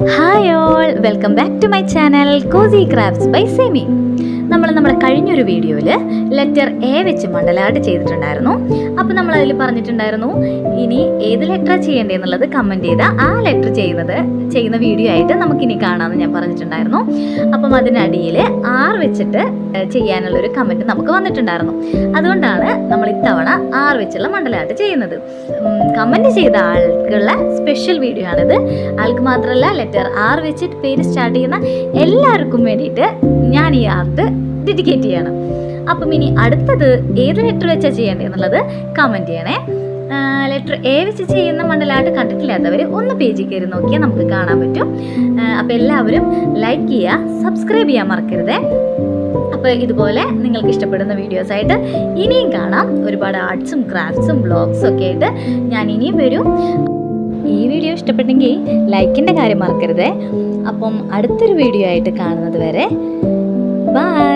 Hi all, welcome back to my channel cozy crafts by Semi. നമ്മുടെ കഴിഞ്ഞൊരു വീഡിയോയിൽ letter A വെച്ച് മണ്ടലായിട്ട് ചെയ്തിട്ടുണ്ടായിരുന്നു. അപ്പോൾ നമ്മളതിൽ പറഞ്ഞിട്ടുണ്ടായിരുന്നു ഇനി ഏത് ലെറ്ററാണ് ചെയ്യേണ്ടതെന്നുള്ളത് കമൻറ്റ് ചെയ്താൽ ആ ലെറ്റർ ചെയ്യുന്ന വീഡിയോ ആയിട്ട് നമുക്കിനി കാണാമെന്ന് ഞാൻ പറഞ്ഞിട്ടുണ്ടായിരുന്നു. അപ്പം അതിനടിയിൽ ആർ വെച്ചിട്ട് ചെയ്യാനുള്ളൊരു കമൻറ്റ് നമുക്ക് വന്നിട്ടുണ്ടായിരുന്നു. അതുകൊണ്ടാണ് നമ്മൾ ഇത്തവണ ആർ വെച്ചുള്ള മണ്ടലായിട്ട് ചെയ്യുന്നത്. കമൻറ്റ് ചെയ്ത ആൾക്കുള്ള സ്പെഷ്യൽ വീഡിയോ ആണിത്. ആൾക്ക് മാത്രമല്ല, ലെറ്റർ ആർ വെച്ചിട്ട് പേര് സ്റ്റാർട്ട് ചെയ്യുന്ന എല്ലാവർക്കും വേണ്ടിയിട്ട് ഞാൻ ഈ ആർട്ട് ഡെഡിക്കേറ്റ് ചെയ്യണം. അപ്പം ഇനി അടുത്തത് ഏത് ലെറ്റർ വെച്ചാൽ ചെയ്യേണ്ടതെന്നുള്ളത് കമൻറ്റ് ചെയ്യണേ. ലെറ്റർ എ വെച്ച് ചെയ്യുന്ന മണ്ടലായിട്ട് കണ്ടിട്ടില്ലാത്തവർ ഒന്ന് പേജിൽ കയറി നോക്കിയാൽ നമുക്ക് കാണാൻ പറ്റും. അപ്പോൾ എല്ലാവരും ലൈക്ക് ചെയ്യുക, സബ്സ്ക്രൈബ് ചെയ്യാൻ മറക്കരുതേ. അപ്പോൾ ഇതുപോലെ നിങ്ങൾക്ക് ഇഷ്ടപ്പെടുന്ന വീഡിയോസായിട്ട് ഇനിയും കാണാം. ഒരുപാട് ആർട്സും ക്രാഫ്റ്റ്സും ബ്ലോഗ്സും ഒക്കെ ആയിട്ട് ഞാൻ ഇനിയും വരും. ഈ വീഡിയോ ഇഷ്ടപ്പെട്ടെങ്കിൽ ലൈക്കിൻ്റെ കാര്യം മറക്കരുതേ. അപ്പം അടുത്തൊരു വീഡിയോ ആയിട്ട് കാണുന്നത് വരെ ബൈ.